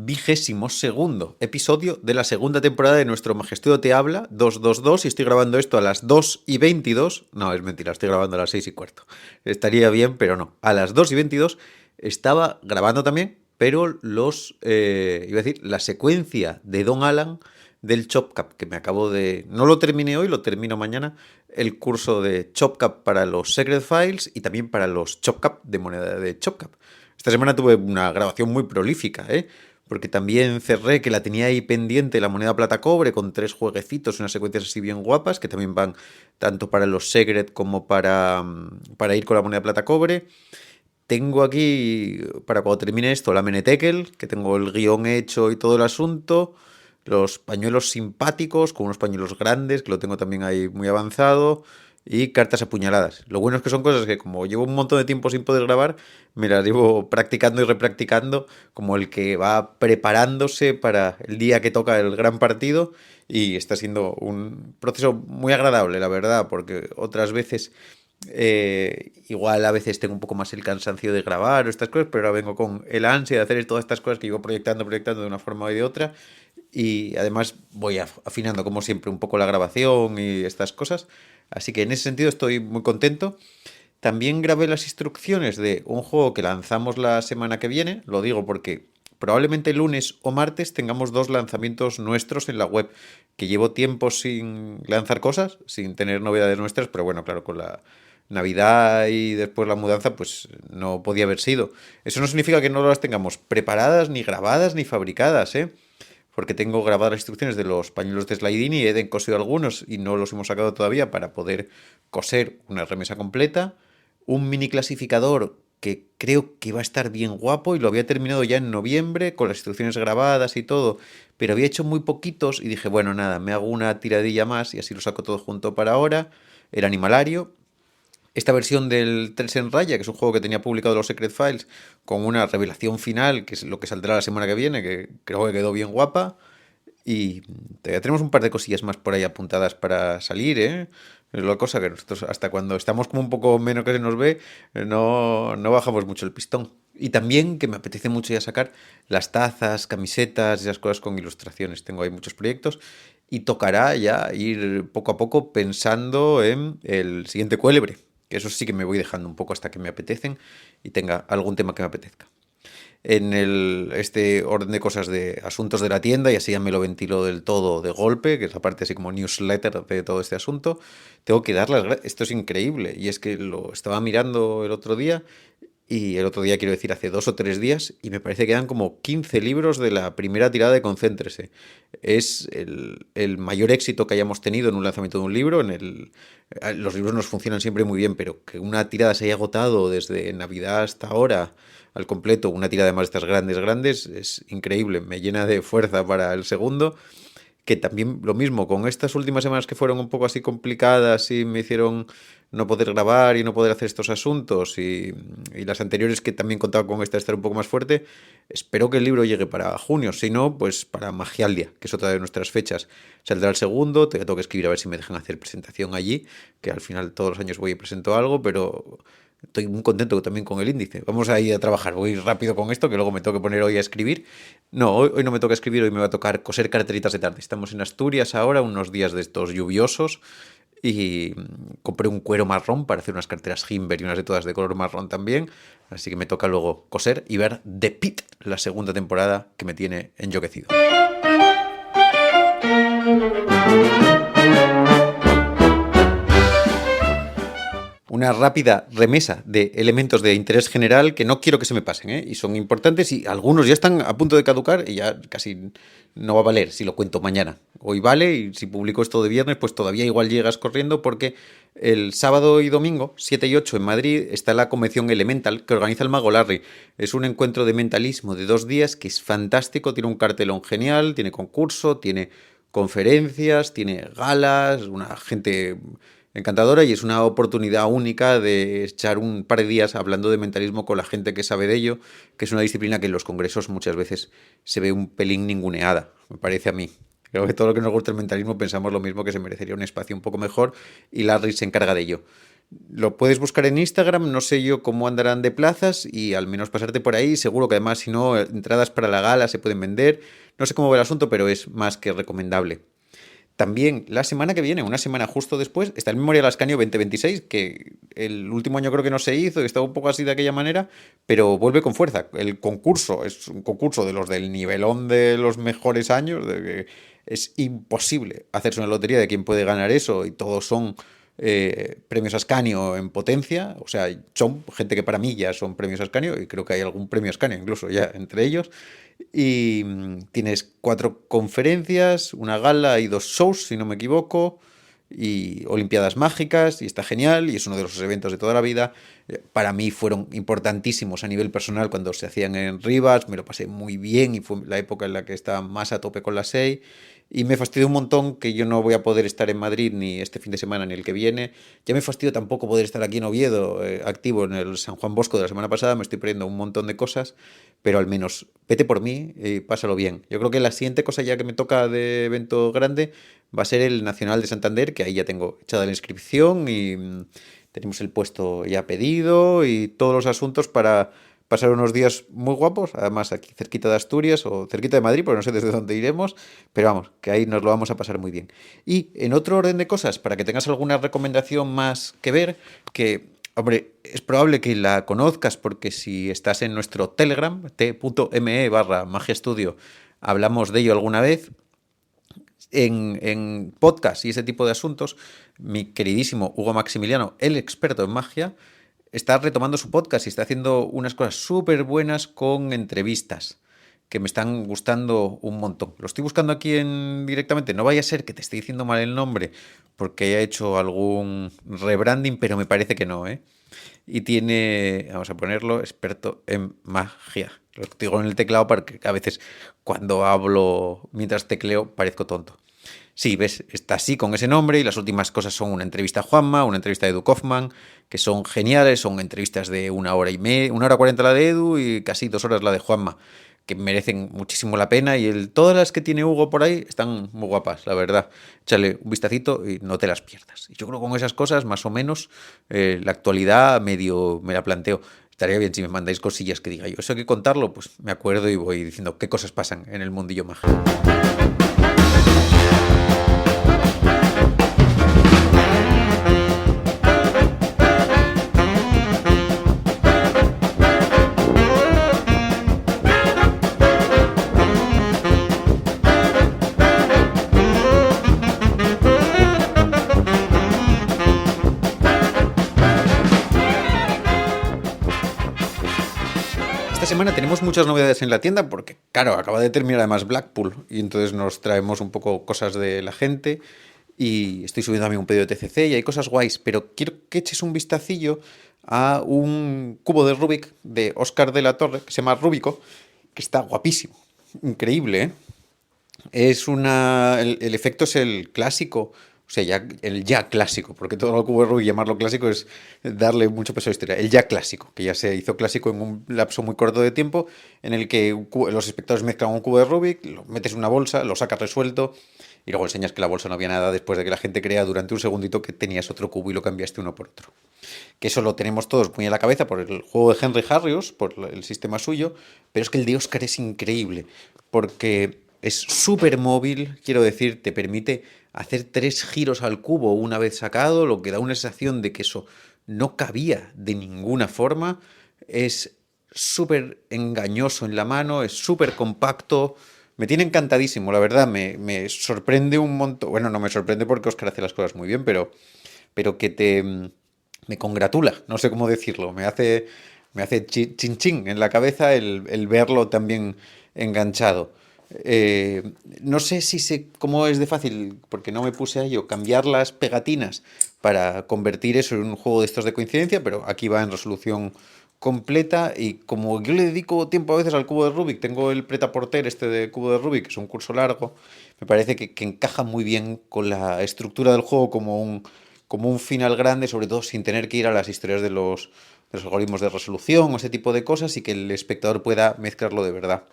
22º episodio de la segunda temporada de nuestro Majestuoso Te Habla 222 y estoy grabando esto a las 2:22. No, es mentira, estoy grabando a las 6:15. Estaría bien, pero no. A las 2:22 estaba grabando también, pero la secuencia de Don Alan del ChopCap, que me acabo de... No lo terminé hoy, lo termino mañana, el curso de ChopCap para los Secret Files y también para los ChopCap de moneda de ChopCap. Esta semana tuve una grabación muy prolífica, porque también cerré que la tenía ahí pendiente la moneda plata cobre con 3 jueguecitos, unas secuencias así bien guapas, que también van tanto para los Secret como para ir con la moneda plata cobre. Tengo aquí, para cuando termine esto, la Menetekel, que tengo el guión hecho y todo el asunto. Los pañuelos simpáticos, con unos pañuelos grandes, que lo tengo también ahí muy avanzado. Y cartas apuñaladas. Lo bueno es que son cosas que, como llevo un montón de tiempo sin poder grabar, me las llevo practicando y repracticando, como el que va preparándose para el día que toca el gran partido. Y está siendo un proceso muy agradable, la verdad, porque otras veces... igual a veces tengo un poco más el cansancio de grabar o estas cosas, pero ahora vengo con el ansia de hacer todas estas cosas que llevo proyectando de una forma o de otra, y además voy afinando como siempre un poco la grabación y estas cosas, así que en ese sentido estoy muy contento. También grabé las instrucciones de un juego que lanzamos la semana que viene, lo digo porque probablemente lunes o martes tengamos 2 lanzamientos nuestros en la web, que llevo tiempo sin lanzar cosas, sin tener novedades nuestras, pero bueno, claro, con la Navidad y después la mudanza, pues no podía haber sido. Eso no significa que no las tengamos preparadas, ni grabadas, ni fabricadas, porque tengo grabadas las instrucciones de los pañuelos de Slidini y he cosido algunos y no los hemos sacado todavía para poder coser una remesa completa. Un mini clasificador que creo que va a estar bien guapo y lo había terminado ya en noviembre con las instrucciones grabadas y todo, pero había hecho muy poquitos y dije, bueno, nada, me hago una tiradilla más y así lo saco todo junto para ahora. El animalario. Esta versión del 3 en raya, que es un juego que tenía publicado los Secret Files, con una revelación final, que es lo que saldrá la semana que viene, que creo que quedó bien guapa. Y todavía tenemos un par de cosillas más por ahí apuntadas para salir, ¿eh? Es la cosa que nosotros, hasta cuando estamos como un poco menos que se nos ve, no bajamos mucho el pistón. Y también que me apetece mucho ya sacar las tazas, camisetas, esas cosas con ilustraciones. Tengo ahí muchos proyectos y tocará ya ir poco a poco pensando en el siguiente cuélebre. Que eso sí que me voy dejando un poco hasta que me apetecen y tenga algún tema que me apetezca. En este orden de cosas de asuntos de la tienda, y así ya me lo ventilo del todo de golpe, que es la parte así como newsletter de todo este asunto, tengo que dar las gracias. Esto es increíble, y es que lo estaba mirando el otro día, y el otro día quiero decir hace 2 o 3 días, y me parece que eran como 15 libros de la primera tirada de Concéntrese. Es el mayor éxito que hayamos tenido en un lanzamiento de un libro. Los libros nos funcionan siempre muy bien, pero que una tirada se haya agotado desde Navidad hasta ahora al completo, una tirada de más de estas grandes, es increíble, me llena de fuerza para el segundo. Que también lo mismo, con estas últimas semanas que fueron un poco así complicadas y me hicieron no poder grabar y no poder hacer estos asuntos, y las anteriores que también contaba con esta estar un poco más fuerte, espero que el libro llegue para junio, si no, pues para Magialdia, que es otra de nuestras fechas. Saldrá el segundo, tengo que escribir a ver si me dejan hacer presentación allí, que al final todos los años voy y presento algo, pero estoy muy contento también con el índice. Vamos a ir a trabajar, voy rápido con esto, que luego me tengo que poner hoy a escribir. No, hoy no me toca escribir, hoy me va a tocar coser carteritas de tarde. Estamos en Asturias ahora, unos días de estos lluviosos, y compré un cuero marrón para hacer unas carteras Himber y unas de todas de color marrón también. Así que me toca luego coser y ver The Pit, la segunda temporada que me tiene enloquecido. Una rápida remesa de elementos de interés general que no quiero que se me pasen, y son importantes, y algunos ya están a punto de caducar y ya casi no va a valer si lo cuento mañana. Hoy vale, y si publico esto de viernes, pues todavía igual llegas corriendo, porque el sábado y domingo, 7 y 8 en Madrid, está la convención Elemental que organiza el Mago Larry. Es un encuentro de mentalismo de 2 días que es fantástico, tiene un cartelón genial, tiene concurso, tiene conferencias, tiene galas, una gente encantadora, y es una oportunidad única de echar un par de días hablando de mentalismo con la gente que sabe de ello, que es una disciplina que en los congresos muchas veces se ve un pelín ninguneada, me parece a mí. Creo que todo lo que nos gusta el mentalismo pensamos lo mismo, que se merecería un espacio un poco mejor, y Larry se encarga de ello. Lo puedes buscar en Instagram, no sé yo cómo andarán de plazas y al menos pasarte por ahí. Seguro que además, si no, entradas para la gala se pueden vender. No sé cómo va el asunto, pero es más que recomendable. También la semana que viene, una semana justo después, está el Memorial Ascanio 2026, que el último año creo que no se hizo, estaba un poco así de aquella manera, pero vuelve con fuerza. El concurso es un concurso de los del nivelón de los mejores años, de que es imposible hacerse una lotería de quién puede ganar eso y todos son premios Ascanio en potencia, o sea, son gente que para mí ya son premios Ascanio y creo que hay algún premio Ascanio incluso ya entre ellos. Y tienes 4 conferencias, una gala y 2 shows, si no me equivoco, y Olimpiadas Mágicas, y está genial, y es uno de los eventos de toda la vida. Para mí fueron importantísimos a nivel personal cuando se hacían en Rivas, me lo pasé muy bien y fue la época en la que estaba más a tope con la SEI. Y me fastidió un montón que yo no voy a poder estar en Madrid ni este fin de semana ni el que viene. Ya me fastidió tampoco poder estar aquí en Oviedo, activo en el San Juan Bosco de la semana pasada. Me estoy perdiendo un montón de cosas, pero al menos vete por mí y pásalo bien. Yo creo que la siguiente cosa ya que me toca de evento grande va a ser el Nacional de Santander, que ahí ya tengo echada la inscripción y tenemos el puesto ya pedido y todos los asuntos para pasar unos días muy guapos, además aquí cerquita de Asturias o cerquita de Madrid, porque no sé desde dónde iremos, pero vamos, que ahí nos lo vamos a pasar muy bien. Y en otro orden de cosas, para que tengas alguna recomendación más que ver, que, hombre, es probable que la conozcas porque si estás en nuestro Telegram, t.me/magiastudio, hablamos de ello alguna vez, en podcast y ese tipo de asuntos, mi queridísimo Hugo Maximiliano, el experto en magia, está retomando su podcast y está haciendo unas cosas súper buenas con entrevistas que me están gustando un montón. Lo estoy buscando aquí directamente. No vaya a ser que te esté diciendo mal el nombre porque haya hecho algún rebranding, pero me parece que no, ¿eh? Y tiene, vamos a ponerlo, experto en magia. Lo digo en el teclado porque a veces cuando hablo mientras tecleo parezco tonto. Sí, ves, está así con ese nombre y las últimas cosas son una entrevista a Juanma, una entrevista a Edu Kaufman, que son geniales, son entrevistas de 1 hora y 1 hora 40 la de Edu y casi 2 horas la de Juanma, que merecen muchísimo la pena y todas las que tiene Hugo por ahí están muy guapas, la verdad. Échale un vistacito y no te las pierdas. Y yo creo que con esas cosas, más o menos, la actualidad medio me la planteo. Estaría bien si me mandáis cosillas que diga yo. Eso hay que contarlo, pues me acuerdo y voy diciendo qué cosas pasan en el mundillo mágico. Esta semana tenemos muchas novedades en la tienda porque, claro, acaba de terminar además Blackpool y entonces nos traemos un poco cosas de la gente y estoy subiendo también un pedido de TCC y hay cosas guays, pero quiero que eches un vistacillo a un cubo de Rubik de Óscar de la Torre que se llama Rúbico, que está guapísimo, increíble, ¿eh? El efecto es el clásico, o sea, el ya clásico, porque todo lo cubo de Rubik llamarlo clásico es darle mucho peso a la historia. El ya clásico, que ya se hizo clásico en un lapso muy corto de tiempo, en el que los espectadores mezclan un cubo de Rubik, lo metes en una bolsa, lo sacas resuelto y luego enseñas que la bolsa no había nada después de que la gente crea durante un segundito que tenías otro cubo y lo cambiaste uno por otro. Que eso lo tenemos todos muy a la cabeza por el juego de Henry Harrius, por el sistema suyo, pero es que el de Oscar es increíble, porque es súper móvil, quiero decir, te permite hacer 3 giros al cubo una vez sacado, lo que da una sensación de que eso no cabía de ninguna forma, es súper engañoso en la mano, es súper compacto, me tiene encantadísimo, la verdad, me sorprende un montón, bueno, no me sorprende porque Oscar hace las cosas muy bien, pero que me congratula, no sé cómo decirlo, me hace chin chin en la cabeza el verlo también enganchado. No sé si sé cómo es de fácil, porque no me puse a ello, cambiar las pegatinas para convertir eso en un juego de estos de coincidencia, pero aquí va en resolución completa y como yo le dedico tiempo a veces al cubo de Rubik, tengo el Prêt-à-Porter este de cubo de Rubik, que es un curso largo, me parece que encaja muy bien con la estructura del juego como un final grande, sobre todo sin tener que ir a las historias de los algoritmos de resolución o ese tipo de cosas y que el espectador pueda mezclarlo de verdad.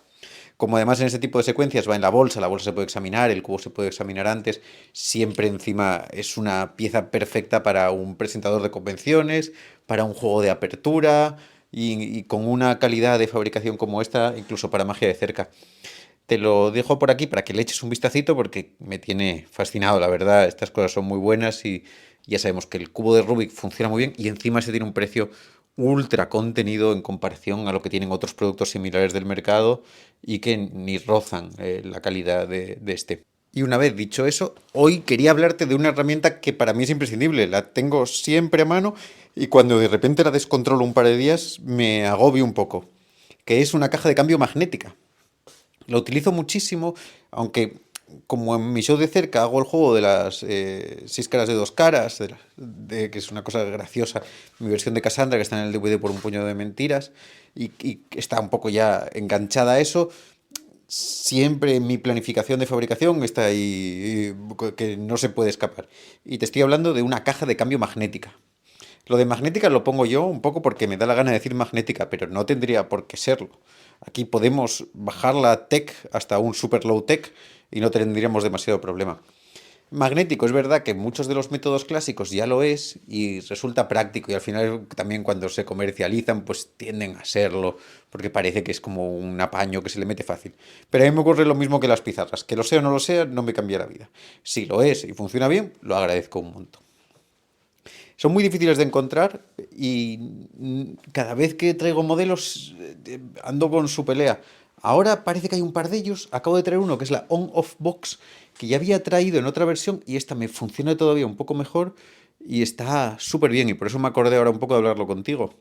Como además en este tipo de secuencias va en la bolsa se puede examinar, el cubo se puede examinar antes, siempre encima es una pieza perfecta para un presentador de convenciones, para un juego de apertura y con una calidad de fabricación como esta, incluso para magia de cerca. Te lo dejo por aquí para que le eches un vistacito porque me tiene fascinado, la verdad. Estas cosas son muy buenas y ya sabemos que el cubo de Rubik funciona muy bien y encima se tiene un precio ultra contenido en comparación a lo que tienen otros productos similares del mercado y que ni rozan la calidad de este. Y una vez dicho eso, hoy quería hablarte de una herramienta que para mí es imprescindible. La tengo siempre a mano y cuando de repente la descontrolo un par de días me agobio un poco, que es una caja de cambio magnética. Lo utilizo muchísimo, aunque como en mi show de cerca hago el juego de las seis caras de dos caras, que es una cosa graciosa, mi versión de Cassandra que está en el DVD por un puñado de mentiras, y está un poco ya enganchada a eso, siempre mi planificación de fabricación está ahí, que no se puede escapar. Y te estoy hablando de una caja de cambio magnética. Lo de magnética lo pongo yo un poco porque me da la gana de decir magnética, pero no tendría por qué serlo. Aquí podemos bajar la tech hasta un super low tech y no tendríamos demasiado problema. Magnético, es verdad que muchos de los métodos clásicos ya lo es y resulta práctico y al final también cuando se comercializan pues tienden a serlo porque parece que es como un apaño que se le mete fácil. Pero a mí me ocurre lo mismo que las pizarras, que lo sea o no lo sea no me cambia la vida. Si lo es y funciona bien, lo agradezco un montón. Son muy difíciles de encontrar y cada vez que traigo modelos ando con su pelea. Ahora parece que hay un par de ellos. Acabo de traer uno que es la On-Off Box, que ya había traído en otra versión y esta me funciona todavía un poco mejor y está súper bien y por eso me acordé ahora un poco de hablarlo contigo.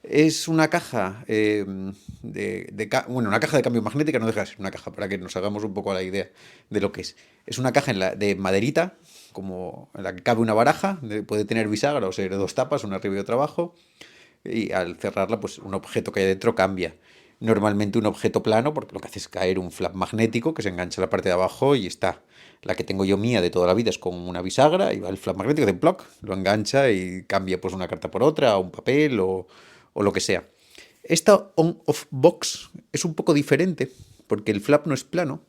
Es una caja bueno, una caja de cambio magnética, no deja de ser una caja, para que nos hagamos un poco la idea de lo que es. Es una caja de maderita, como en la que cabe una baraja, puede tener bisagra o ser dos tapas, una arriba y otra abajo, y al cerrarla, pues un objeto que hay dentro cambia. Normalmente un objeto plano, porque lo que hace es caer un flap magnético que se engancha a la parte de abajo y está. La que tengo yo mía de toda la vida es con una bisagra y va el flap magnético de block, lo engancha y cambia pues una carta por otra, o un papel o lo que sea. Esta on-off box es un poco diferente porque el flap no es plano.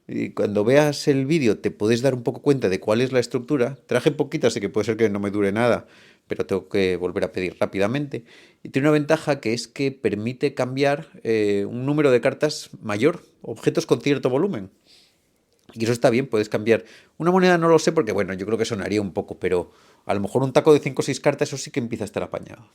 Y cuando veas el vídeo te puedes dar un poco cuenta de cuál es la estructura. Traje poquita, así que puede ser que no me dure nada, pero tengo que volver a pedir rápidamente. Y tiene una ventaja que es que permite cambiar un número de cartas mayor, objetos con cierto volumen. Y eso está bien, puedes cambiar. Una moneda no lo sé porque, bueno, yo creo que sonaría un poco, pero a lo mejor un taco de 5 o 6 cartas, eso sí que empieza a estar apañado.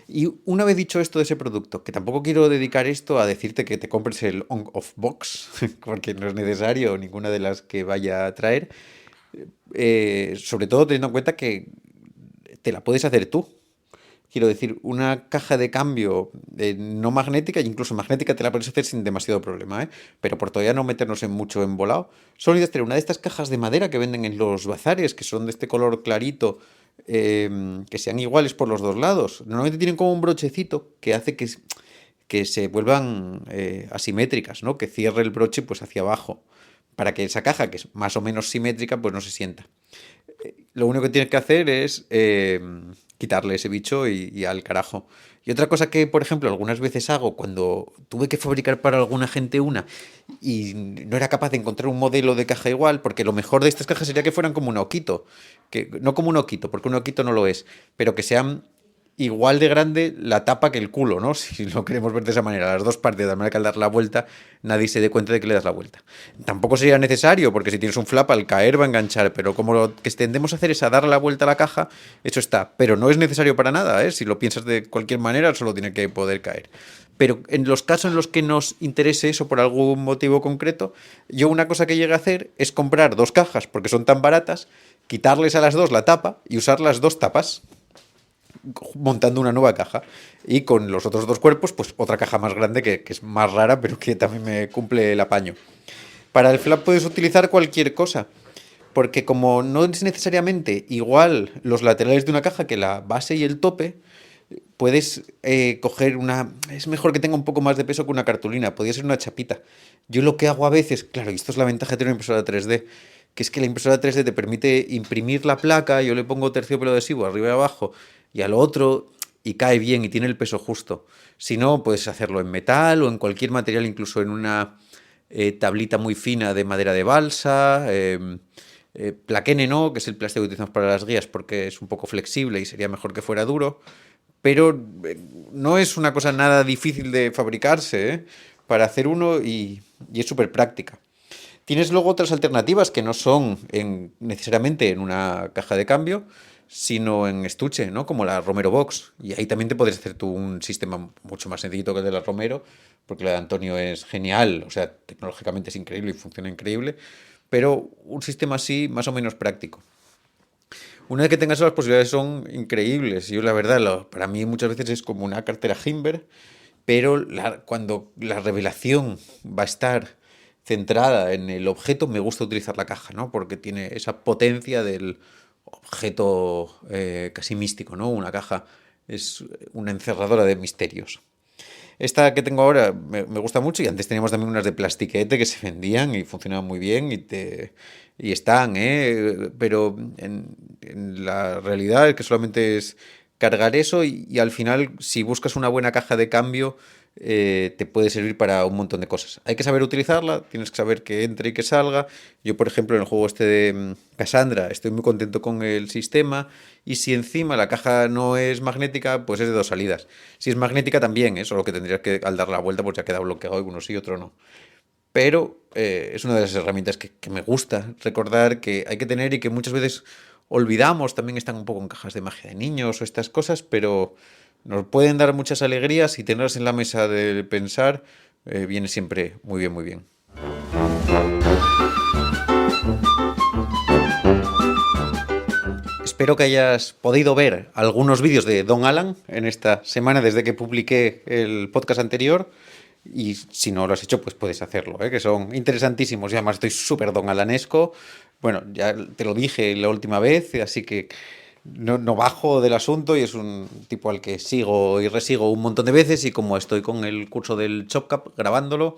Y una vez dicho esto de ese producto, que tampoco quiero dedicar esto a decirte que te compres el on-off box, porque no es necesario ninguna de las que vaya a traer, sobre todo teniendo en cuenta que te la puedes hacer tú. Quiero decir, una caja de cambio no magnética, e incluso magnética te la puedes hacer sin demasiado problema, ¿eh? Pero por todavía no meternos en mucho embolado, solo necesitas tener una de estas cajas de madera que venden en los bazares, que son de este color clarito, que sean iguales por los dos lados. Normalmente tienen como un brochecito que hace que se vuelvan asimétricas, ¿no? Que cierre el broche pues hacia abajo, para que esa caja, que es más o menos simétrica, pues no se sienta. Lo único que tienes que hacer es quitarle ese bicho y al carajo. Y otra cosa que, por ejemplo, algunas veces hago cuando tuve que fabricar para alguna gente una y no era capaz de encontrar un modelo de caja igual, porque lo mejor de estas cajas sería que fueran como un Okito, que no como un Okito, porque un Okito no lo es, pero que sean igual de grande la tapa que el culo, ¿no? Si lo queremos ver de esa manera, las dos partes, de manera que al dar la vuelta nadie se dé cuenta de que le das la vuelta. Tampoco sería necesario, porque si tienes un flap al caer va a enganchar, pero como lo que tendemos a hacer es a dar la vuelta a la caja, eso está. Pero no es necesario para nada, ¿eh? Si lo piensas de cualquier manera, solo tiene que poder caer. Pero en los casos en los que nos interese eso por algún motivo concreto, yo una cosa que llegué a hacer es comprar dos cajas, porque son tan baratas, quitarles a las dos la tapa y usar las dos tapas montando una nueva caja y con los otros dos cuerpos pues otra caja más grande que es más rara pero que también me cumple el apaño. Para el flap puedes utilizar cualquier cosa porque como no es necesariamente igual los laterales de una caja que la base y el tope, puedes coger una... Es mejor que tenga un poco más de peso que una cartulina, podría ser una chapita. Yo lo que hago a veces, claro, y esto es la ventaja de tener una impresora 3D, que es que la impresora 3D te permite imprimir la placa, yo le pongo terciopelo adhesivo arriba y abajo, y al otro y cae bien y tiene el peso justo. Si no, puedes hacerlo en metal o en cualquier material, incluso en una tablita muy fina de madera de balsa. Plaquene no, que es el plástico que utilizamos para las guías porque es un poco flexible y sería mejor que fuera duro. Pero no es una cosa nada difícil de fabricarse, ¿eh? Para hacer uno y es súper práctica. Tienes luego otras alternativas que no son necesariamente en una caja de cambio, sino en estuche, ¿no? Como la Romero Box. Y ahí también te puedes hacer tú un sistema mucho más sencillito que el de la Romero, porque la de Antonio es genial, o sea, tecnológicamente es increíble y funciona increíble, pero un sistema así más o menos práctico. Una vez que tengas eso, las posibilidades son increíbles. Yo, la verdad, para mí muchas veces es como una cartera Himber, pero cuando la revelación va a estar centrada en el objeto, me gusta utilizar la caja, ¿no? Porque tiene esa potencia del objeto casi místico, ¿no? Una caja es una encerradora de misterios. Esta que tengo ahora me gusta mucho y antes teníamos también unas de plastiquete que se vendían y funcionaban muy bien y están, ¿eh? Pero en la realidad es que solamente es cargar eso y al final si buscas una buena caja de cambio te puede servir para un montón de cosas. Hay que saber utilizarla, tienes que saber que entre y que salga. Yo, por ejemplo, en el juego este de Cassandra estoy muy contento con el sistema y si encima la caja no es magnética, pues es de dos salidas. Si es magnética también, solo que tendrías que al dar la vuelta pues ya queda bloqueado y uno sí, otro no. Pero es una de las herramientas que me gusta recordar que hay que tener y que muchas veces olvidamos, también están un poco en cajas de magia de niños o estas cosas, pero nos pueden dar muchas alegrías y tenerlas en la mesa de pensar viene siempre muy bien, muy bien. Espero que hayas podido ver algunos vídeos de Don Alan en esta semana desde que publiqué el podcast anterior. Y si no lo has hecho, pues puedes hacerlo, que son interesantísimos. Y además estoy súper Don Alanesco. Bueno, ya te lo dije la última vez, así que no bajo del asunto y es un tipo al que sigo y resigo un montón de veces. Y como estoy con el curso del ChopCap grabándolo,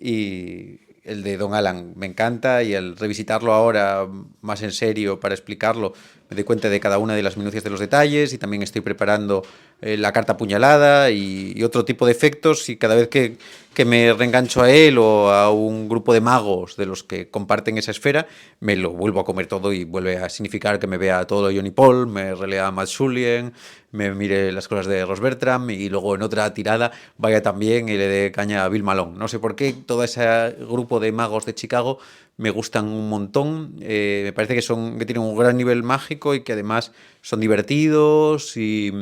y el de Don Alan me encanta y al revisitarlo ahora más en serio para explicarlo me doy cuenta de cada una de las minucias de los detalles y también estoy preparando la carta apuñalada y otro tipo de efectos y cada vez que me reengancho a él o a un grupo de magos de los que comparten esa esfera, me lo vuelvo a comer todo y vuelve a significar que me vea todo Johnny Paul, me relea a Matt Sullivan, me mire las cosas de Ross Bertram y luego en otra tirada vaya también y le dé caña a Bill Malone. No sé por qué todo ese grupo de magos de Chicago me gustan un montón, me parece que tienen un gran nivel mágico y que además son divertidos y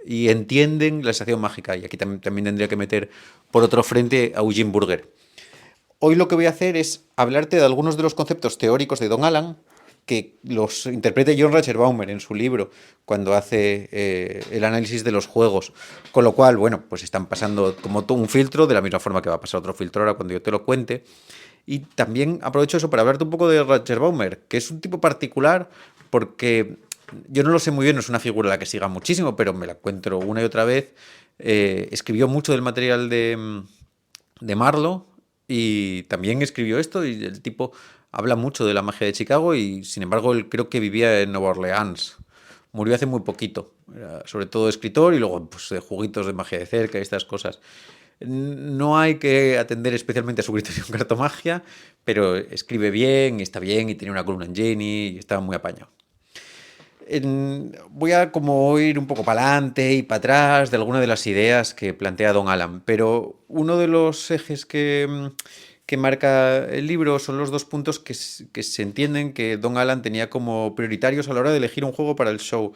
entienden la estación mágica. Y aquí también tendría que meter por otro frente a Eugene Burger. Hoy lo que voy a hacer es hablarte de algunos de los conceptos teóricos de Don Alan que los interpreta John Baumer en su libro cuando hace el análisis de los juegos. Con lo cual, bueno, pues están pasando como todo un filtro, de la misma forma que va a pasar otro filtro ahora cuando yo te lo cuente. Y también aprovecho eso para hablarte un poco de Baumer, que es un tipo particular porque yo no lo sé muy bien, no es una figura a la que siga muchísimo, pero me la encuentro una y otra vez. Escribió mucho del material de Marlowe y también escribió esto y el tipo habla mucho de la magia de Chicago y sin embargo él creo que vivía en Nueva Orleans. Murió hace muy poquito, era sobre todo escritor y luego pues, juguitos de magia de cerca y estas cosas. No hay que atender especialmente a su criterio en cartomagia, pero escribe bien, y está bien y tiene una columna en Jenny y está muy apañado. Voy a como ir un poco para adelante y para atrás de alguna de las ideas que plantea Don Alan, pero uno de los ejes que marca el libro son los dos puntos que se entienden que Don Alan tenía como prioritarios a la hora de elegir un juego para el show,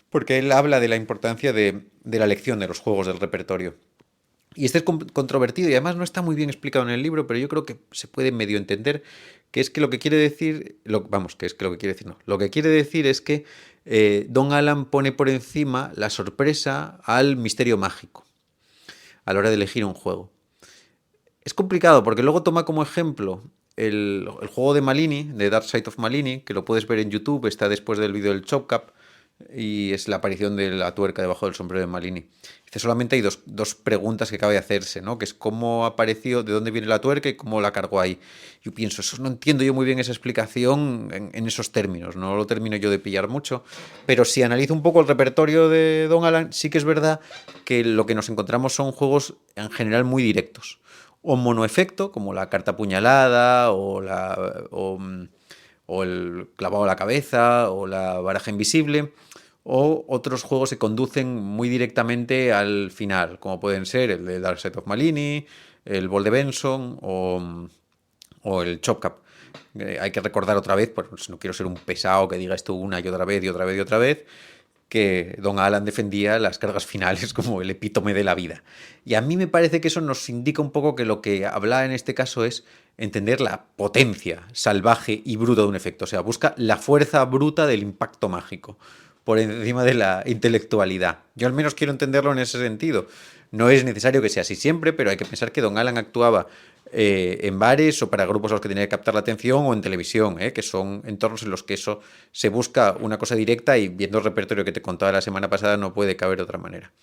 porque él habla de la importancia de la elección de los juegos del repertorio. Y este es controvertido y además no está muy bien explicado en el libro, pero yo creo que se puede medio entender que es que lo que quiere decir, que es que lo que quiere decir no, lo que quiere decir es que Don Alan pone por encima la sorpresa al misterio mágico a la hora de elegir un juego. Es complicado porque luego toma como ejemplo el juego de Malini, de Dark Side of Malini, que lo puedes ver en YouTube, está después del vídeo del ChopCap, y es la aparición de la tuerca debajo del sombrero de Malini. Dice, solamente hay dos preguntas que cabe hacerse, ¿no? Que es cómo apareció, de dónde viene la tuerca y cómo la cargó ahí. Yo pienso, eso no entiendo yo muy bien esa explicación en esos términos, no lo termino yo de pillar mucho, pero si analizo un poco el repertorio de Don Alan, sí que es verdad que lo que nos encontramos son juegos en general muy directos. O monoefecto, como la carta puñalada, o el clavado a la cabeza, o la baraja invisible, o otros juegos se conducen muy directamente al final, como pueden ser el de Dark Side of Malini, el Bol de Benson o el Chop Cap. Hay que recordar otra vez, pues no quiero ser un pesado que diga esto una y otra vez y otra vez y otra vez, que Don Alan defendía las cargas finales como el epítome de la vida. Y a mí me parece que eso nos indica un poco que lo que habla en este caso es entender la potencia salvaje y bruta de un efecto. O sea, busca la fuerza bruta del impacto mágico por encima de la intelectualidad. Yo al menos quiero entenderlo en ese sentido. No es necesario que sea así siempre, pero hay que pensar que Don Alan actuaba en bares o para grupos a los que tenía que captar la atención o en televisión, que son entornos en los que eso se busca una cosa directa y viendo el repertorio que te contaba la semana pasada no puede caber de otra manera.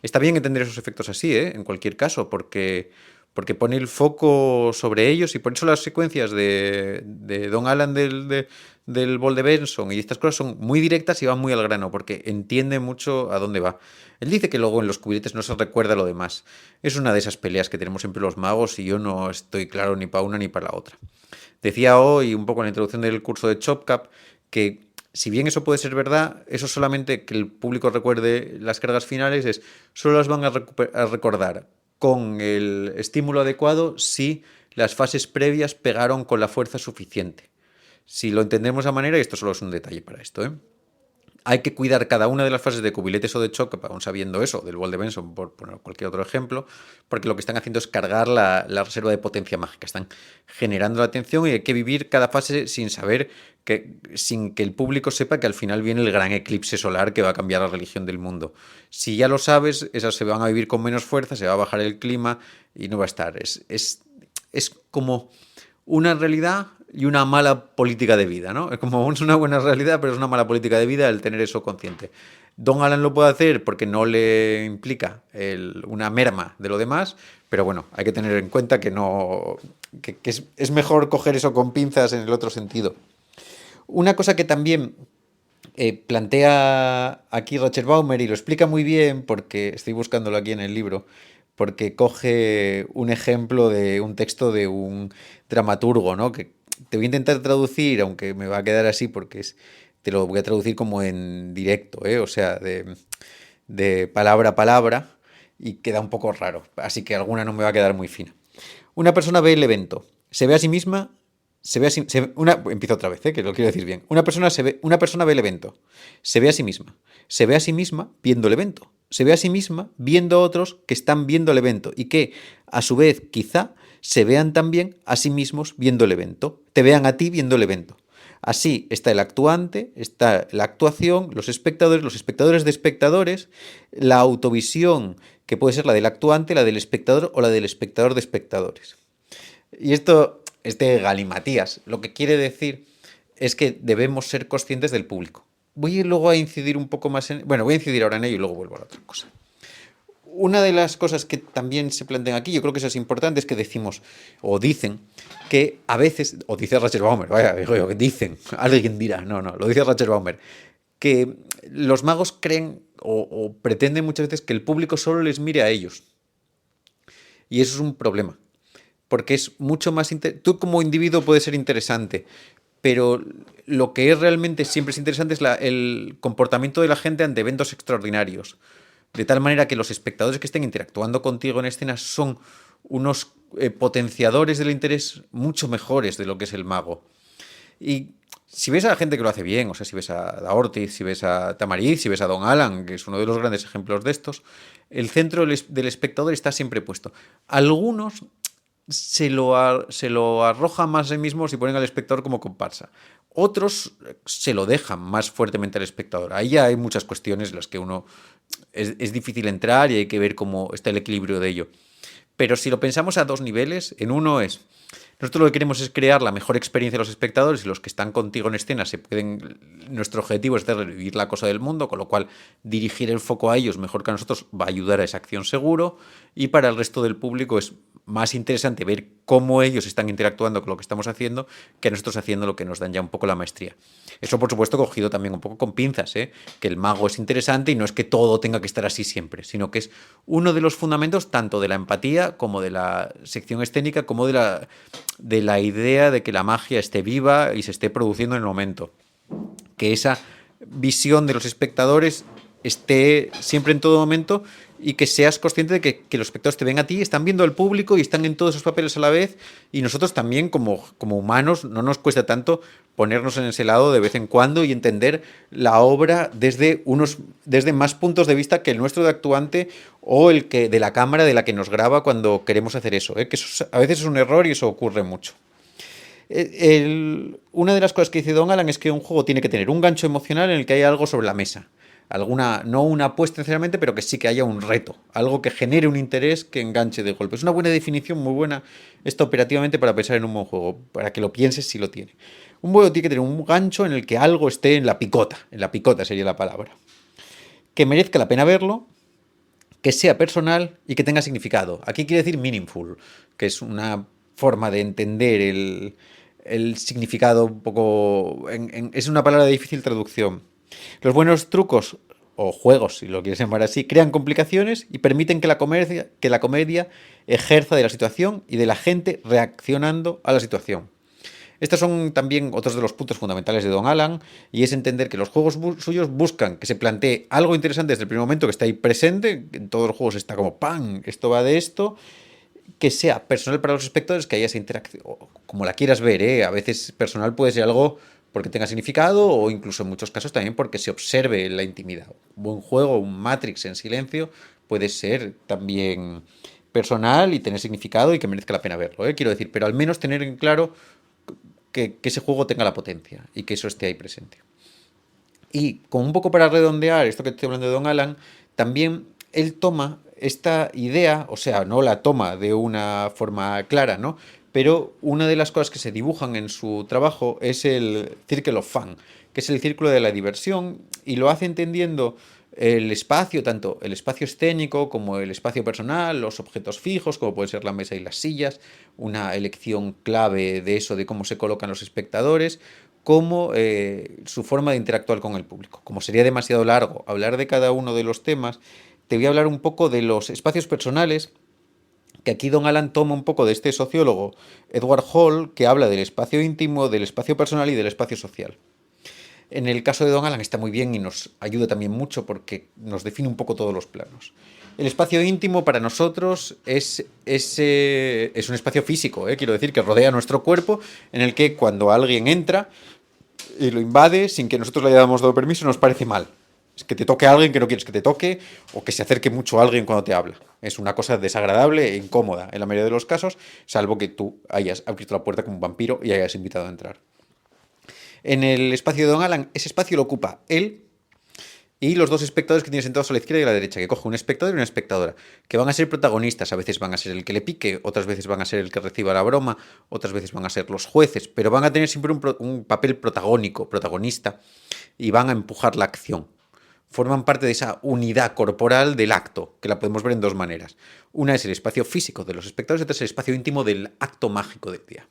Está bien entender esos efectos así, en cualquier caso, porque pone el foco sobre ellos y por eso las secuencias de Don Alan del Bol de Benson y estas cosas son muy directas y van muy al grano porque entiende mucho a dónde va. Él dice que luego en los cubiletes no se recuerda lo demás. Es una de esas peleas que tenemos siempre los magos y yo no estoy claro ni para una ni para la otra. Decía hoy, un poco en la introducción del curso de ChopCap, que si bien eso puede ser verdad, eso solamente que el público recuerde las cargas finales solo las van a recordar con el estímulo adecuado si las fases previas pegaron con la fuerza suficiente. Si lo entendemos de esa manera, y esto solo es un detalle para esto, hay que cuidar cada una de las fases de cubiletes o de choque, aún sabiendo eso, del Bol de Benson, por poner cualquier otro ejemplo, porque lo que están haciendo es cargar la reserva de potencia mágica. Están generando la atención y hay que vivir cada fase sin saber, sin que el público sepa que al final viene el gran eclipse solar que va a cambiar la religión del mundo. Si ya lo sabes, esas se van a vivir con menos fuerza, se va a bajar el clima y no va a estar. Es como una realidad y una mala política de vida, ¿no? Es como una buena realidad, pero es una mala política de vida el tener eso consciente. Don Alan lo puede hacer porque no le implica una merma de lo demás, pero bueno, hay que tener en cuenta que no que es mejor coger eso con pinzas en el otro sentido. Una cosa que también plantea aquí Roger Baumer y lo explica muy bien porque estoy buscándolo aquí en el libro, porque coge un ejemplo de un texto de un dramaturgo, ¿no? Que te voy a intentar traducir, aunque me va a quedar así porque te lo voy a traducir como en directo, o sea, de palabra a palabra y queda un poco raro, así que alguna no me va a quedar muy fina. Una persona ve el evento, se ve a sí misma, empiezo otra vez, que lo quiero decir bien. Una persona ve el evento, se ve a sí misma viendo el evento, se ve a sí misma viendo a otros que están viendo el evento y que, a su vez, quizá se vean también a sí mismos viendo el evento, te vean a ti viendo el evento. Así está el actuante, está la actuación, los espectadores de espectadores, la autovisión, que puede ser la del actuante, la del espectador o la del espectador de espectadores. Y esto es de galimatías. Lo que quiere decir es que debemos ser conscientes del público. Voy luego a incidir un poco más en... Bueno, voy a incidir ahora en ello y luego vuelvo a la otra cosa. Una de las cosas que también se plantean aquí, yo creo que eso es importante, es que decimos, o dicen, que a veces, o dice Roger Baumer, vaya, digo yo, que dicen, alguien dirá, no, lo dice Roger Baumer, que los magos creen o pretenden muchas veces que el público solo les mire a ellos. Y eso es un problema, porque es mucho más... Tú como individuo puedes ser interesante, pero lo que es realmente siempre es interesante es el comportamiento de la gente ante eventos extraordinarios. De tal manera que los espectadores que estén interactuando contigo en escena son unos potenciadores del interés mucho mejores de lo que es el mago. Y si ves a la gente que lo hace bien, o sea, si ves a Ortiz, si ves a Tamariz, si ves a Don Alan, que es uno de los grandes ejemplos de estos, el centro del espectador está siempre puesto. Algunos se lo arroja más a sí mismos y ponen al espectador como comparsa. Otros se lo dejan más fuertemente al espectador. Ahí ya hay muchas cuestiones en las que uno es difícil entrar y hay que ver cómo está el equilibrio de ello. Pero si lo pensamos a dos niveles, en uno es Nosotros lo que queremos es crear la mejor experiencia de los espectadores y los que están contigo en escena nuestro objetivo es hacer vivir la cosa del mundo, con lo cual dirigir el foco a ellos mejor que a nosotros va a ayudar a esa acción seguro, y para el resto del público es más interesante ver cómo ellos están interactuando con lo que estamos haciendo que nosotros haciendo lo que nos dan ya un poco la maestría. Eso, por supuesto, cogido también un poco con pinzas, ¿eh? Que el mago es interesante y no es que todo tenga que estar así siempre, sino que es uno de los fundamentos tanto de la empatía como de la sección escénica, como de la idea de que la magia esté viva y se esté produciendo en el momento. Que esa visión de los espectadores esté siempre en todo momento y que seas consciente de que los espectadores te ven a ti, están viendo al público y están en todos esos papeles a la vez, y nosotros también como humanos no nos cuesta tanto ponernos en ese lado de vez en cuando y entender la obra desde más puntos de vista que el nuestro de actuante o el que de la cámara de la que nos graba cuando queremos hacer eso, ¿eh? Que eso a veces es un error y eso ocurre mucho. Una de las cosas que dice Don Alan es que un juego tiene que tener un gancho emocional en el que haya algo sobre la mesa. No una apuesta necesariamente, pero que sí que haya un reto, algo que genere un interés que enganche de golpe. Es una buena definición, muy buena esta operativamente para pensar en un buen juego, para que lo pienses si lo tiene. Un juego tiene que tener un gancho en el que algo esté en la picota sería la palabra, que merezca la pena verlo, que sea personal y que tenga significado. Aquí quiere decir meaningful, que es una forma de entender el significado un poco... es una palabra de difícil traducción. Los buenos trucos o juegos, si lo quieres llamar así, crean complicaciones y permiten que la comedia ejerza de la situación y de la gente reaccionando a la situación. Estos son también otros de los puntos fundamentales de Don Alan, y es entender que los juegos suyos buscan que se plantee algo interesante desde el primer momento, que está ahí presente, en todos los juegos está como ¡pam! Esto va de esto, que sea personal para los espectadores, que haya esa interacción, como la quieras ver, ¿eh? A veces personal puede ser algo porque tenga significado o incluso en muchos casos también porque se observe en la intimidad. Un buen juego, un Matrix en silencio, puede ser también personal y tener significado y que merezca la pena verlo, ¿eh? Quiero decir, pero al menos tener en claro que ese juego tenga la potencia y que eso esté ahí presente. Y como un poco para redondear esto que estoy hablando de Don Alan, también él toma esta idea, o sea, no la toma de una forma clara, ¿no? Pero una de las cosas que se dibujan en su trabajo es el Circle of Fun, que es el círculo de la diversión, y lo hace entendiendo el espacio, tanto el espacio escénico como el espacio personal, los objetos fijos, como puede ser la mesa y las sillas, una elección clave de eso, de cómo se colocan los espectadores, como su forma de interactuar con el público. Como sería demasiado largo hablar de cada uno de los temas, te voy a hablar un poco de los espacios personales, que aquí Don Alan toma un poco de este sociólogo Edward Hall, que habla del espacio íntimo, del espacio personal y del espacio social. En el caso de Don Alan está muy bien y nos ayuda también mucho porque nos define un poco todos los planos. El espacio íntimo para nosotros es un espacio físico, quiero decir, que rodea nuestro cuerpo, en el que cuando alguien entra y lo invade sin que nosotros le hayamos dado permiso, nos parece mal. Es que te toque a alguien que no quieres que te toque, o que se acerque mucho a alguien cuando te habla. Es una cosa desagradable e incómoda en la mayoría de los casos, salvo que tú hayas abierto la puerta como un vampiro y hayas invitado a entrar. En el espacio de Don Alan, ese espacio lo ocupa él y los dos espectadores que tiene sentados a la izquierda y a la derecha, que coge un espectador y una espectadora, que van a ser protagonistas. A veces van a ser el que le pique, otras veces van a ser el que reciba la broma, otras veces van a ser los jueces, pero van a tener siempre un papel protagónico, protagonista, y van a empujar la acción. Forman parte de esa unidad corporal del acto, que la podemos ver en dos maneras. Una es el espacio físico de los espectadores, otra es el espacio íntimo del acto mágico del día.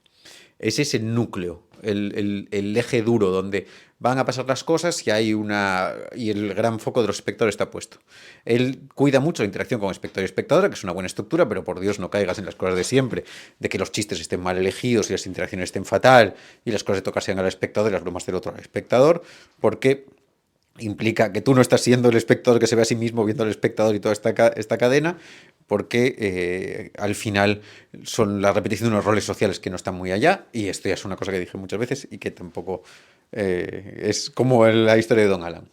Ese es el núcleo, el eje duro donde van a pasar las cosas y y el gran foco de los espectadores está puesto. Él cuida mucho la interacción con espectador y espectadora, que es una buena estructura, pero por Dios no caigas en las cosas de siempre, de que los chistes estén mal elegidos y las interacciones estén fatal y las cosas de tocar sean al espectador y las bromas del otro al espectador, porque implica que tú no estás siendo el espectador que se ve a sí mismo viendo al espectador y toda esta cadena, porque al final son la repetición de unos roles sociales que no están muy allá, y esto ya es una cosa que dije muchas veces y que tampoco es como en la historia de Don Alan.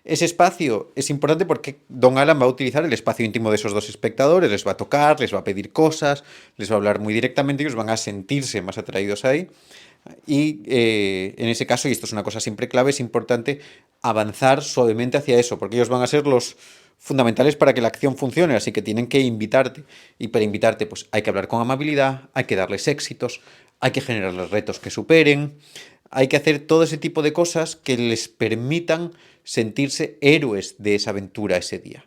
Ese espacio es importante porque Don Alan va a utilizar el espacio íntimo de esos dos espectadores, les va a tocar, les va a pedir cosas, les va a hablar muy directamente y ellos van a sentirse más atraídos ahí. Y en ese caso, y esto es una cosa siempre clave, es importante avanzar suavemente hacia eso, porque ellos van a ser los fundamentales para que la acción funcione, así que tienen que invitarte. Y para invitarte, pues hay que hablar con amabilidad, hay que darles éxitos, hay que generarles retos que superen, hay que hacer todo ese tipo de cosas que les permitan sentirse héroes de esa aventura ese día.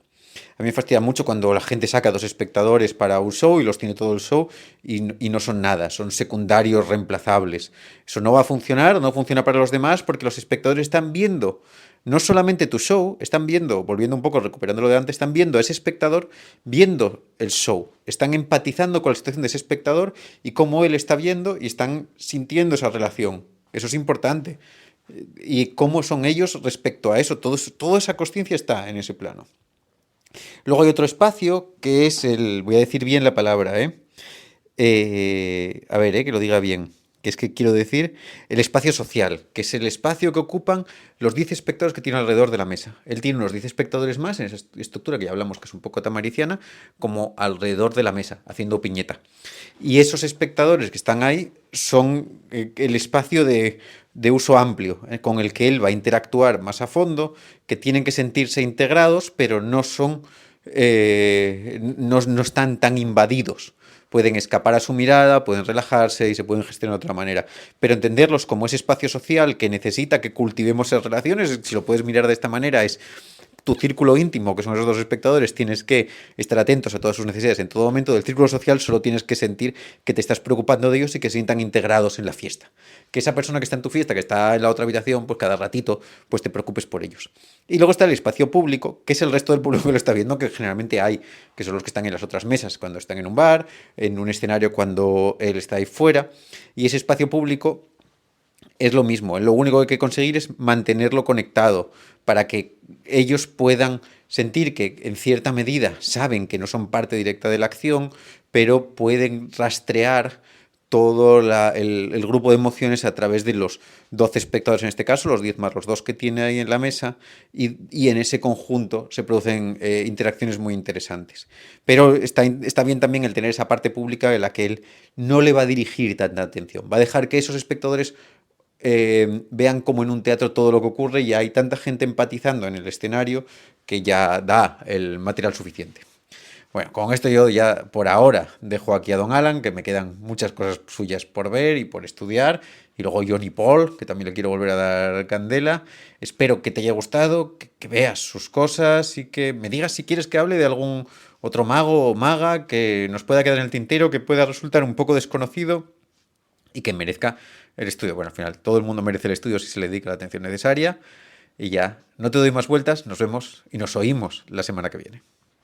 A mí me fastidia mucho cuando la gente saca 2 espectadores para un show y los tiene todo el show y no son nada, son secundarios reemplazables. Eso no va a funcionar, no funciona para los demás porque los espectadores están viendo no solamente tu show, están viendo, volviendo un poco, recuperando lo de antes, están viendo a ese espectador viendo el show. Están empatizando con la situación de ese espectador y cómo él está viendo y están sintiendo esa relación. Eso es importante. Y cómo son ellos respecto a eso. Toda esa consciencia está en ese plano. Luego hay otro espacio que es el, voy a decir bien la palabra, a ver, que lo diga bien, que es que quiero decir el espacio social, que es el espacio que ocupan los 10 espectadores que tiene alrededor de la mesa. Él tiene unos 10 espectadores más en esa estructura que ya hablamos, que es un poco tamariciana, como alrededor de la mesa, haciendo piñeta. Y esos espectadores que están ahí son el espacio de uso amplio, con el que él va a interactuar más a fondo, que tienen que sentirse integrados, pero no son, no están tan invadidos. Pueden escapar a su mirada, pueden relajarse y se pueden gestionar de otra manera. Pero entenderlos como ese espacio social que necesita que cultivemos esas relaciones, si lo puedes mirar de esta manera, es tu círculo íntimo, que son esos 2 espectadores, tienes que estar atentos a todas sus necesidades en todo momento. Del círculo social solo tienes que sentir que te estás preocupando de ellos y que se sientan integrados en la fiesta. Que esa persona que está en tu fiesta, que está en la otra habitación, pues cada ratito, pues te preocupes por ellos. Y luego está el espacio público, que es el resto del público que lo está viendo, que generalmente hay, que son los que están en las otras mesas, cuando están en un bar, en un escenario cuando él está ahí fuera. Y ese espacio público es lo mismo, lo único que hay que conseguir es mantenerlo conectado para que ellos puedan sentir que en cierta medida saben que no son parte directa de la acción, pero pueden rastrear todo el grupo de emociones a través de los 12 espectadores, en este caso, los 10 más los 2 que tiene ahí en la mesa, y en ese conjunto se producen interacciones muy interesantes. Pero está bien también el tener esa parte pública en la que él no le va a dirigir tanta atención, va a dejar que esos espectadores vean como en un teatro todo lo que ocurre y hay tanta gente empatizando en el escenario que ya da el material suficiente. Bueno, con esto yo ya por ahora dejo aquí a Don Alan, que me quedan muchas cosas suyas por ver y por estudiar, y luego Johnny Paul, que también le quiero volver a dar candela. Espero que te haya gustado, que veas sus cosas y que me digas si quieres que hable de algún otro mago o maga que nos pueda quedar en el tintero, que pueda resultar un poco desconocido y que merezca el estudio. Bueno, al final todo el mundo merece el estudio si se le dedica la atención necesaria. Y ya, no te doy más vueltas, nos vemos y nos oímos la semana que viene.